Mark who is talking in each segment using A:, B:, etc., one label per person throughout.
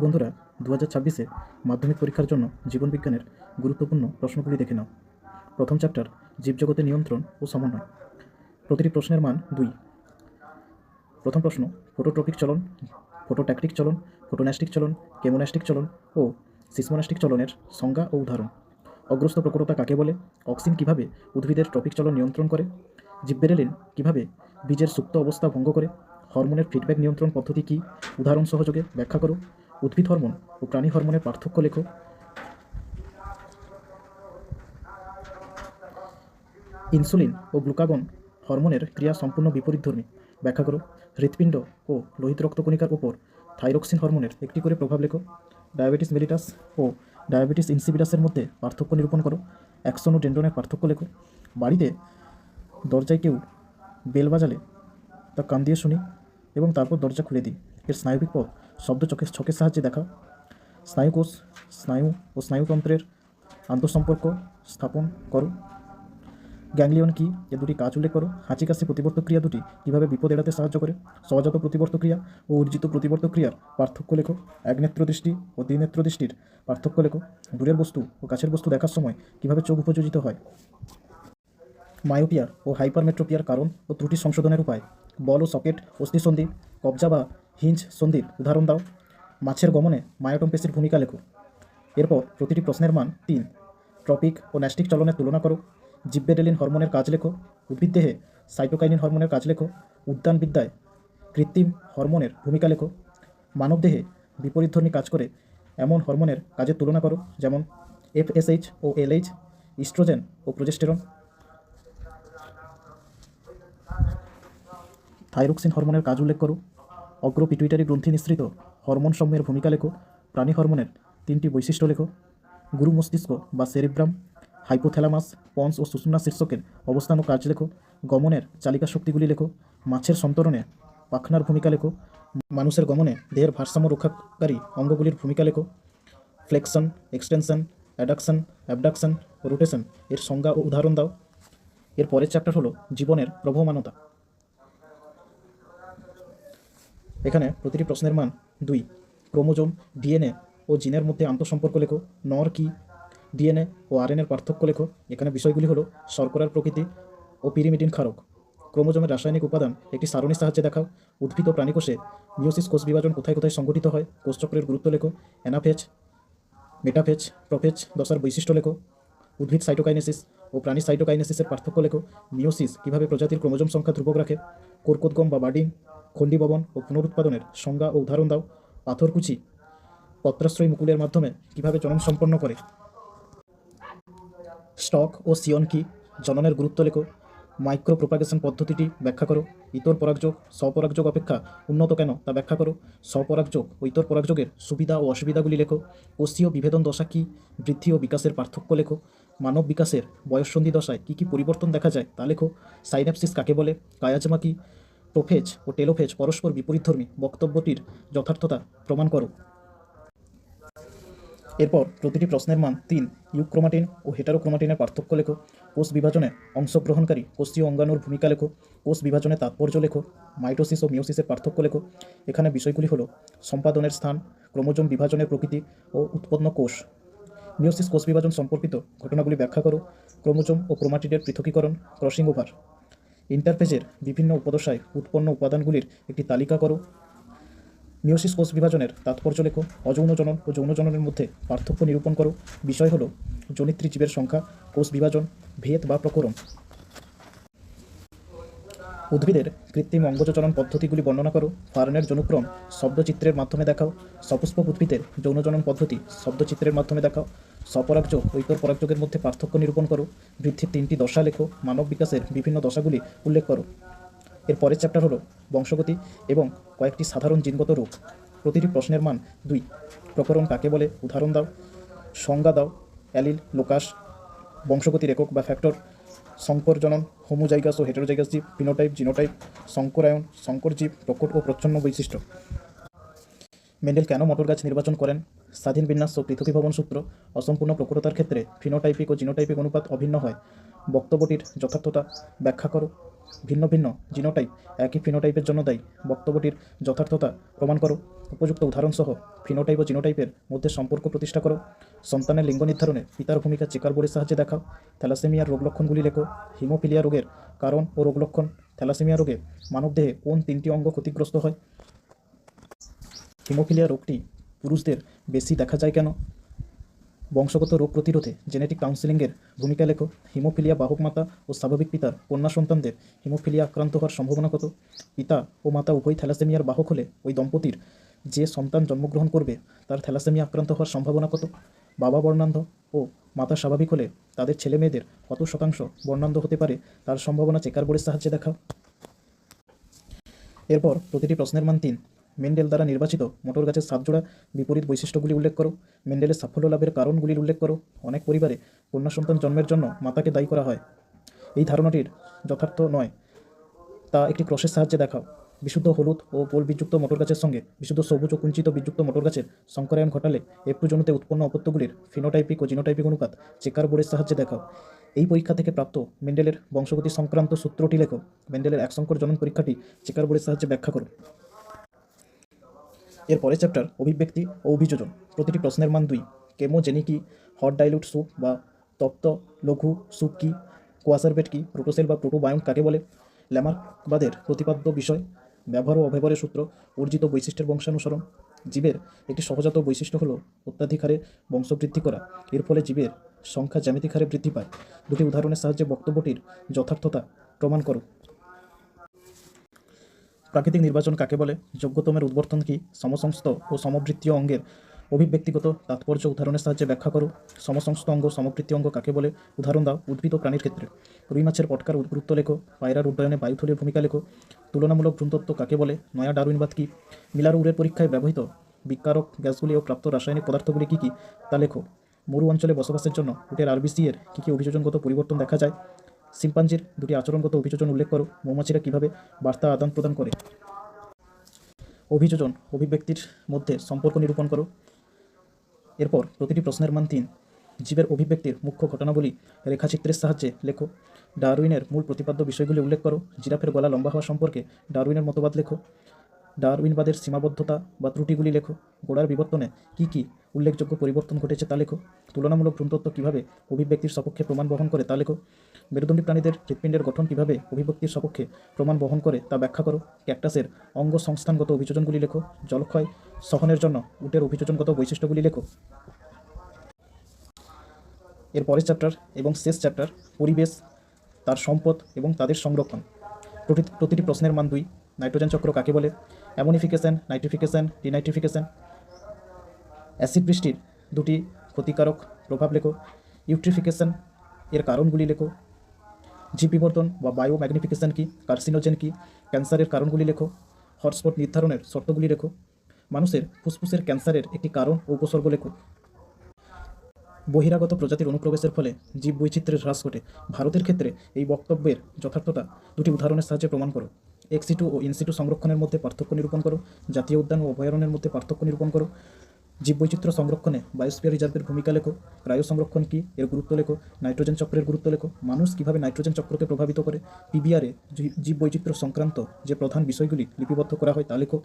A: বন্ধুরা, 2026-এ মাধ্যমিক পরীক্ষার জন্য জীবনবিজ্ঞানের গুরুত্বপূর্ণ প্রশ্নগুলি দেখে নাও। প্রথম চ্যাপ্টার জীবজগতের নিয়ন্ত্রণ ও সমন্বয়। প্রতিটি প্রশ্নের মান 2। প্রথম প্রশ্ন, ফটোট্রপিক চলন, ফটোট্যাকটিক চলন, ফটোন্যাস্টিক চলন, কেমোন্যাস্টিক চলন ও সিসমোন্যাস্টিক চলনের সংজ্ঞা ও উদাহরণ। অগ্রস্ত প্রকটতা কাকে বলে? অক্সিন কিভাবে উদ্ভিদের ট্রপিক চলন নিয়ন্ত্রণ করে? জিব্বেরেলিন কিভাবে বীজের সুপ্ত অবস্থা ভঙ্গ করে? হরমোনের ফিডব্যাক নিয়ন্ত্রণ পদ্ধতি কী? উদাহরণ সহযোগে ব্যাখ্যা করো। উদ্ভিদ হরমোন ও প্রাণী হরমোনের পার্থক্য লেখো। ইনসুলিন ও গ্লুকাগন হরমোনের ক্রিয়া সম্পূর্ণ বিপরীতধর্মী, ব্যাখ্যা করো। হৃৎপিণ্ড ও লোহিত রক্তকণিকার উপর থাইরক্সিন হরমোনের একটি করে প্রভাব লেখো। ডায়াবেটিস মেলিটাস ও ডায়াবেটিস ইনসিপিডাসের মধ্যে পার্থক্য নিরূপণ করো। অ্যাক্সন ও ডেন্ড্রনের পার্থক্য লেখো। বাড়িতে দরজায় কেউ বেল বাজালে তা কান দিয়ে শুনি এবং তারপর দরজা খুলে দিই। এর স্নায়বিক পথ শব্দ ছকের সাহায্যে দেখা। স্নায়ুকোষ, স্নায়ু ও স্নায়ুতন্ত্রের আন্তঃসম্পর্ক স্থাপন করো। গ্যাংলিয়ন কি, এ দুটি কাজ উল্লেখ করো। হাঁচি কাশি প্রতিবর্তক ক্রিয়া দুটি কীভাবে বিপদ এড়াতে সাহায্য করে? সহজাত প্রতিবর্তক ক্রিয়া ও অর্জিত প্রতিবর্তক ক্রিয়ার পার্থক্য লেখো। একনেত্র দৃষ্টি ও দ্বিনেত্র দৃষ্টির পার্থক্য লেখো। দূরের বস্তু ও কাছের বস্তু দেখার সময় কীভাবে চোখ উপযোজিত হয়? মায়োপিয়া ও হাইপারমেট্রোপিয়ার কারণ ও ত্রুটি সংশোধনের উপায়। বল ও সকেট অস্থিসন্ধি, কবজা বা হিঞ্জ সন্ধির উদাহরণ দাও। মাছের গমনে মায়োটম পেশির ভূমিকা লেখো। এরপর প্রতিটি প্রশ্নের মান 3। ট্রপিক ও ন্যাস্টিক চলনের তুলনা করো। জিব্বেরেলিন হরমোনের কাজ লেখো। উদ্ভিদদেহে সাইটোকাইনিন হরমোনের কাজ লেখো। উদ্যানবিদ্যায় কৃত্রিম হরমোনের ভূমিকা লেখো। মানবদেহে বিপরীতধর্মী কাজ করে এমন হরমোনের কাজের তুলনা করো, যেমন FSH ও LH, ইস্ট্রোজেন ও প্রোজেস্টেরন। থাইরক্সিন হরমোনের কাজ উল্লেখ করো। অগ্র পিটুইটারি গ্রন্থি নিঃসৃত হরমোন সমূহের ভূমিকা লেখো। প্রাণী হরমোনের 3টি বৈশিষ্ট্য লেখো। গুরু মস্তিষ্ক বা সেরিব্রাম, হাইপোথ্যালামাস, পন্স ও সুষুম্না শীর্ষকের অবস্থান ও কাজ লেখো। গমনের চালিকা শক্তিগুলি লেখো। মাছের সন্তরণে পাখনার ভূমিকা লেখো। মানুষের গমনে দেহের ভারসাম্য রক্ষাকারী অঙ্গগুলির ভূমিকা লেখো। Flexion, extension, addiction, abduction, rotation এর সংজ্ঞা ও উদাহরণ দাও। এর পরের চ্যাপ্টার হলো জীবনের প্রবহমানতা। এখানে প্রতিটি প্রশ্নের মান 2। ক্রোমোজোম, ডিএনএ ও জিনের মধ্যে আন্তঃসম্পর্ক লেখো। নর কি, ডিএনএ ও আরএনএর পার্থক্য লেখো। এখানে বিষয়গুলি হলো শর্করার প্রকৃতি ও পিরিমিডিন ক্ষারক। ক্রোমোজোমের রাসায়নিক উপাদান একটি সারণীর সাহায্যে দেখাও। উদ্ভিদ ও প্রাণীকোষে মিওসিস কোষ বিভাজন কোথায় কোথায় সংঘটিত হয়, কোষচক্রের গুরুত্ব লেখো। অ্যানাফেজ, মেটাফেজ, প্রোফেজ দশার বৈশিষ্ট্য লেখো। উদ্ভিদ সাইটোকাইনেসিস ও প্রাণী সাইটোকাইনেসিসের পার্থক্য লেখো। মিওসিস কীভাবে প্রজাতির ক্রোমোজোম সংখ্যা ধ্রুবক রাখে। কোরকোদ্গম বা বার্ডিং, খণ্ডীভবন ও পুনরুৎপাদনের সংজ্ঞা ও উদাহরণ দাও। পাথরকুচি পত্রাশ্রয়ী মুকুলের মাধ্যমে কীভাবে জনন সম্পন্ন করে। স্টক ও সিয়ন কি, জননের গুরুত্ব লেখো। মাইক্রো প্রোপাগেশন পদ্ধতিটি ব্যাখ্যা করো। ইতর পরাগযোগ স্বপরাগযোগ অপেক্ষা উন্নত কেন তা ব্যাখ্যা করো। স্বপরাগযোগ ও ইতর পরাগযোগের সুবিধা ও অসুবিধাগুলি লেখো। কোষীয় বিভেদন দশা কী, বৃদ্ধি ও বিকাশের পার্থক্য লেখো। মানব বিকাশের বয়ঃসন্ধি দশায় কী কী পরিবর্তন দেখা যায় তা লেখো। সাইন্যাপসিস কাকে বলে, কায়াজমা কি, প্রোফেজ ও টেলোফেজ পরস্পর বিপরীতধর্মী বক্তব্যটির যথার্থতা প্রমাণ করো। এরপর প্রতিটি প্রশ্নের মান 3। ইউক্রোমাটিন ও হেটারোক্রোমাটিনের পার্থক্য লেখো। কোষ বিভাজনে অংশগ্রহণকারী কোষীয় অঙ্গাণুর ভূমিকা লেখো। কোষ বিভাজনের তাৎপর্য লেখো। মাইটোসিস ও মিওসিসের পার্থক্য লেখো। এখানে বিষয়গুলি হলো সম্পাদনের স্থান, ক্রোমোজোম বিভাজনের প্রকৃতি ও উৎপন্ন কোষ। মিওসিস কোষ বিভাজন সম্পর্কিত ঘটনাগুলি ব্যাখ্যা করো। ক্রোমোজোম ও ক্রোমাটিডের পৃথকীকরণ, ক্রসিং ওভার। ইন্টারফেজের বিভিন্ন উপদশায় উৎপন্ন উপাদানগুলির একটি তালিকা করো। মিওসিস কোষ বিভাজনের তাৎপর্য লেখো। অযৌন জনন ও যৌন জননের মধ্যে পার্থক্য নিরূপণ করো। বিষয় হলো জনিত্রী জীবের সংখ্যা, কোষ বিভাজন, ভেদ বা প্রকরণ। উদ্ভিদের কৃত্রিম অঙ্গজচরণ পদ্ধতিগুলি বর্ণনা করো। ফার্নের যৌনক্রম শব্দচিত্রের মাধ্যমে দেখাও। সপুষ্পক উদ্ভিদের যৌনজনন পদ্ধতি শব্দচিত্রের মাধ্যমে দেখাও। স্বপরাগযোগ ও ইতর পরাগযোগের মধ্যে পার্থক্য নিরূপণ করো। বৃদ্ধির 3টি দশা লেখো। মানব বিকাশের বিভিন্ন দশাগুলি উল্লেখ করো। এর পরের চ্যাপ্টার হলো বংশগতি এবং কয়েকটি সাধারণ জিনগত রোগ। প্রতিটি প্রশ্নের মান 2। প্রকরণ কাকে বলে, উদাহরণ দাও। সংজ্ঞা দাও। অ্যালিল, লোকাস, বংশগতির একক বা ফ্যাক্টর। সংকর জনন, হোমোজাইগাস ও হেটেরোজাইগাস জীব, ফিনোটাইপ, জিনোটাইপ। সংকরায়ন, সংকর জীব, প্রকট ও প্রচ্ছন্ন বৈশিষ্ট্য। মেন্ডেল কেন মটর গাছ নির্বাচন করেন? স্বাধীন বিন্যাস ও পৃথকীভবন সূত্র। অসম্পূর্ণ প্রকটতার ক্ষেত্রে ফিনোটাইপিক ও জিনোটাইপিক অনুপাত অভিন্ন হয়। বক্তব্যটির যথার্থতা ব্যাখ্যা করো। ভিন্ন ভিন্ন জিনোটাইপ একই ফিনোটাইপের জন্য দায়ী। বক্তব্যটির যথার্থতা প্রমাণ করো। উপযুক্ত উদাহরণসহ ফিনোটাইপ ও জিনোটাইপের মধ্যে সম্পর্ক প্রতিষ্ঠা করো। সন্তানের লিঙ্গ নির্ধারণে পিতার ভূমিকা চেকার বোর্ডের সাহায্যে দেখাও। থ্যালাসেমিয়ার রোগ লক্ষণগুলি লেখো। হিমোফিলিয়া রোগের কারণ ও রোগ লক্ষণ। থ্যালাসেমিয়া রোগে মানবদেহে কোন 3টি অঙ্গ ক্ষতিগ্রস্ত হয়? হিমোফিলিয়া রোগটি পুরুষদের বেশি দেখা যায় কেন? বংশগত রোগ প্রতিরোধে জেনেটিক কাউন্সেলিংয়ের ভূমিকা লেখো। হিমোফিলিয়া বাহক মাতা ও স্বাভাবিক পিতার কন্যা সন্তানদের হিমোফিলিয়া আক্রান্ত হওয়ার সম্ভাবনা কত? পিতা ও মাতা উভয় থ্যালাসেমিয়ার বাহক হলে ওই দম্পতির যে সন্তান জন্মগ্রহণ করবে তার থ্যালাসেমিয়া আক্রান্ত হওয়ার সম্ভাবনা কত? বাবা বর্ণান্ধ ও মাতা স্বাভাবিক হলে তাদের ছেলে মেয়েদের কত শতাংশ বর্ণান্ধ হতে পারে তার সম্ভাবনা চেকার বোর্ডের সাহায্যে দেখাও। এরপর প্রতিটি প্রশ্নের মান 3। মেন্ডেল দ্বারা নির্বাচিত মোটর গাছের 7 জোড়া বিপরীত বৈশিষ্ট্যগুলি উল্লেখ করো। মেন্ডেলের সাফল্য লাভের কারণগুলির উল্লেখ করো। অনেক পরিবারে কন্যা সন্তান জন্মের জন্য মাতাকে দায়ী করা হয়। এই ধারণাটির যথার্থ নয়, তা একটি ক্রসের সাহায্যে দেখাও। বিশুদ্ধ হলুদ ও পোল বীজযুক্ত মোটর গাছের সঙ্গে বিশুদ্ধ সবুজ ও কুঞ্চিত বীজযুক্ত মোটর গাছের সংকরায়ন ঘটালে F2 জনুতে উৎপন্ন অপত্যগুলির ফিনোটাইপিক ও জিনোটাইপিক অনুপাত চেকার বোর্ডের সাহায্যে দেখাও। এই পরীক্ষা থেকে প্রাপ্ত মেন্ডেলের বংশগতি সংক্রান্ত সূত্রটি লেখো। মেন্ডেলের এক সংকর জনন পরীক্ষাটি চেকার বোর্ডের সাহায্যে ব্যাখ্যা করো। এর পরের চ্যাপ্টার অভিব্যক্তি ও অভিযোজন। প্রতিটি প্রশ্নের মান 2। কেমোজেনি কি? হট ডাইলুট স্যুপ বা তপ্ত লঘু স্যুপ কি? কোয়াসারবেট কি? প্রোটোসেল বা প্রোটোবায়োন্ট কাকে বলে? ল্যামার্কবাদের প্রতিপাদ্য বিষয়, ব্যবহার ও অব্যবহারের সূত্র, অর্জিত বৈশিষ্ট্যের বংশানুসরণ। জীবের একটি সহজাত বৈশিষ্ট্য হলো অত্যাধিক হারে বংশবৃদ্ধি করা। এর ফলে জীবের সংখ্যা জ্যামিতিক হারে বৃদ্ধি পায়। দুটি উদাহরণের সাহায্যে বক্তব্যটির যথার্থতা প্রমাণ করো। প্রাকৃতিক নির্বাচন কাকে বলে? যোগ্যতমের উদ্বর্তন কি? সমসংস্থ ও সমবৃত্তীয় অঙ্গের অভিব্যক্তিগত তাৎপর্য উদাহরণের সাহায্যে ব্যাখ্যা করো। সমসংস্থ অঙ্গ সমবৃত্তীয় অঙ্গ কাকে বলে? উদাহরণ দাও। উদ্ভিদ ও প্রাণীর ক্ষেত্রে রুই মাছের পটকার গুরুত্ব লেখো। পায়রার উড্ডয়নে বায়ুথলির ভূমিকা লেখো। তুলনামূলক ভ্রূণতত্ত্ব কাকে বলে? নয়া ডারউইনবাদ কি? মিলার উরের পরীক্ষায় ব্যবহৃত বিকারক গ্যাসগুলি ও প্রাপ্ত রাসায়নিক পদার্থগুলি কী কী তা লেখো। মরু অঞ্চলে বসবাসের জন্য উটের আরবিসি এর কী কী অভিযোজনগত পরিবর্তন দেখা যায়? শিম্পাঞ্জির দুটি আচরণগত অভিযোজন উল্লেখ করো। মৌমাছিরা কীভাবে বার্তা আদান প্রদান করে? অভিযোজন অভিব্যক্তির মধ্যে সম্পর্ক নিরূপণ করো। এরপর প্রতিটি প্রশ্নের মান 3। জীবের অভিব্যক্তির মুখ্য ঘটনাবলী রেখাচিত্রের সাহায্যে লেখো। ডারউইনের মূল প্রতিপাদ্য বিষয়গুলি উল্লেখ করো। জিরাফের গলা লম্বা হওয়া সম্পর্কে ডারউইনের মতবাদ লেখো। ডারউইনবাদের সীমাবদ্ধতা বা ত্রুটিগুলি লেখো। ঘোড়ার বিবর্তনে কী কী উল্লেখযোগ্য পরিবর্তন ঘটেছে তা লেখো। তুলনামূলক ভ্রূণতত্ত্ব কীভাবে অভিব্যক্তির সপক্ষে প্রমাণ বহন করে তা লেখো। মেরুদণ্ডী প্রাণীদের হৃৎপিণ্ডের গঠন কীভাবে অভিব্যক্তির সপক্ষে প্রমাণ বহন করে তা ব্যাখ্যা করো। ক্যাকটাসের অঙ্গ সংস্থানগত অভিযোজনগুলি লেখো। জলক্ষয় সহনের জন্য উটের অভিযোজনগত বৈশিষ্ট্যগুলি লেখো। এর পরের চ্যাপ্টার এবং শেষ চ্যাপ্টার পরিবেশ, তার সম্পদ এবং তাদের সংরক্ষণ। প্রতিটি প্রশ্নের মান 2। নাইট্রোজেন চক্র কাকে বলে? Ammonification, nitrification, denitrification. অ্যাসিড বৃষ্টির দুটি ক্ষতিকারক প্রভাব লেখো। ইউট্রিফিকেশন এর কারণগুলি লেখো। জীব বিবর্তন বা বায়োম্যাগনিফিকেশন কি? কার্সিনোজেন কি? ক্যান্সারের কারণগুলি লেখো। হটস্পট নির্ধারণের শর্তগুলি লেখো। মানুষের ফুসফুসের ক্যান্সারের একটি কারণ ও উপসর্গ লেখো। বহিরাগত প্রজাতির অনুপ্রবেশের ফলে জীব বৈচিত্র্যের হ্রাস ঘটে। ভারতের ক্ষেত্রে এই বক্তব্যের যথার্থতা দুটি উদাহরণের সাহায্যে প্রমাণ করো। এক্সিটু ও ইনসিটু সংরক্ষণের মধ্যে পার্থক্য নিরূপণ করো। জাতীয় উদ্যান ও অভয়ারণ্যের মধ্যে পার্থক্য নিরূপণ করো। জীববৈচিত্র্য সংরক্ষণে বায়োস্ফিয়ার রিজার্ভের ভূমিকা লেখো। ক্রায়ো সংরক্ষণ কী, এর গুরুত্ব লেখো। নাইট্রোজেন চক্রের গুরুত্ব লেখো। মানুষ কীভাবে নাইট্রোজেন চক্রকে প্রভাবিত করে। পিবিআরে জীববৈচিত্র্য সংক্রান্ত যে প্রধান বিষয়গুলি লিপিবদ্ধ করা হয় তা লেখো।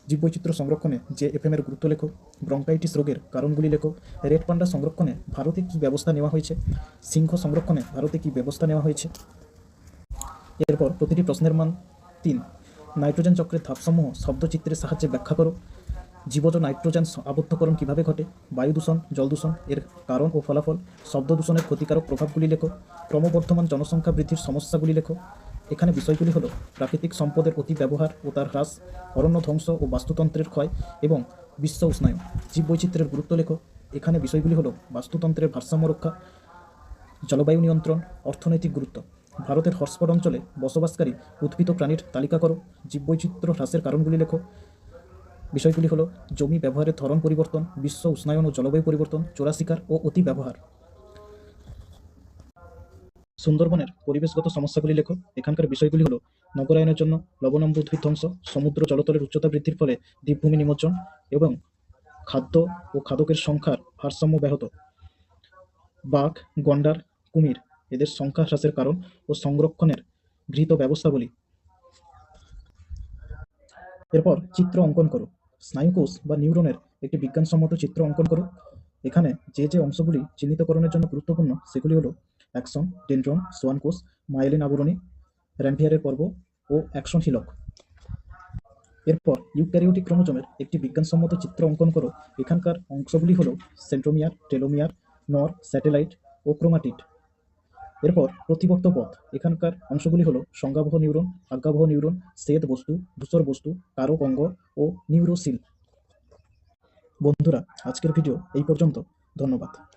A: জীববৈচিত্র্য সংরক্ষণে যে এফএমের গুরুত্ব লেখো। ব্রঙ্কাইটিস রোগের কারণগুলি লেখো। রেড পান্ডা সংরক্ষণে ভারতে কী ব্যবস্থা নেওয়া হয়েছে। সিংহ সংরক্ষণে ভারতে কী ব্যবস্থা নেওয়া হয়েছে। এরপর প্রতিটি প্রশ্নের মান 3। নাইট্রোজেন চক্রের ধাপসমূহ শব্দচিত্রের সাহায্যে ব্যাখ্যা করো। জীবজ নাইট্রোজেন আবদ্ধকরণ কীভাবে ঘটে। বায়ু দূষণ, জল দূষণ এর কারণ ও ফলাফল। শব্দ দূষণের ক্ষতিকারক প্রভাবগুলি লেখো। ক্রমবর্ধমান জনসংখ্যা বৃদ্ধির সমস্যাগুলি লেখো। এখানে বিষয়গুলি হলো প্রাকৃতিক সম্পদের অতি ব্যবহার ও তার হ্রাস, অরণ্য ধ্বংস ও বাস্তুতন্ত্রের ক্ষয় এবং বিশ্ব উষ্ণায়ন। জীববৈচিত্র্যের গুরুত্ব লেখো। এখানে বিষয়গুলি হলো বাস্তুতন্ত্রের ভারসাম্য রক্ষা, জলবায়ু নিয়ন্ত্রণ, অর্থনৈতিক গুরুত্ব। ভারতের হটস্পট অঞ্চলে বসবাসকারী উদ্ভিদ ও প্রাণীর তালিকা করো। জীববৈচিত্র্য হ্রাসের কারণগুলি লেখো। বিষয়গুলি হলো জমি ব্যবহারের ধরন পরিবর্তন, বিশ্ব উষ্ণায়ন ও জলবায়ু পরিবর্তন, চোরা শিকার ও অতি ব্যবহার। সুন্দরবনের পরিবেশগত সমস্যাগুলি লেখো। এখানকার বিষয়গুলি হলো নগরায়নের জন্য লবণাম্ব উদ্ভিদ ধ্বংস, সমুদ্র জলতলের উচ্চতা বৃদ্ধির ফলে দ্বীপভূমি নিমজ্জন এবং খাদ্য ও খাদকের সংখ্যার ভারসাম্য ব্যাহত। বাঘ, গন্ডার, কুমির এদের সংখ্যা হ্রাসের কারণ ও সংরক্ষণের গৃহীত ব্যবস্থাবলী। এরপর চিত্র অঙ্কন করো। স্নায়ুকোষ বা নিউরনের একটি বিজ্ঞানসম্মত চিত্র অঙ্কন করো। এখানে যে যে অংশগুলি চিহ্নিতকরণের জন্য গুরুত্বপূর্ণ সেগুলি হলো অ্যাক্সন, ডেনড্রন, সোয়ান কোষ, মায়েলিন আবরণী, র্যাম্পিয়ারের পর্ব ও অ্যাকশন হিলক। এরপর ইউক্যারিওটিক ক্রোমোজোমের একটি বিজ্ঞানসম্মত চিত্র অঙ্কন করো। এখানকার অংশগুলি হলো সেন্ট্রোমিয়ার, টেলোমিয়ার, নর, স্যাটেলাইট ও ক্রোমাটিড। এরপর প্রতিবর্ত পথ। এখানকার অংশগুলি হলো সংজ্ঞাবহ নিউরন, আজ্ঞাবহ নিউরন, শ্বেত বস্তু, ধূসর বস্তু, কারক অঙ্গ ও নিউরোসিল। বন্ধুরা, আজকের ভিডিও এই পর্যন্ত। ধন্যবাদ।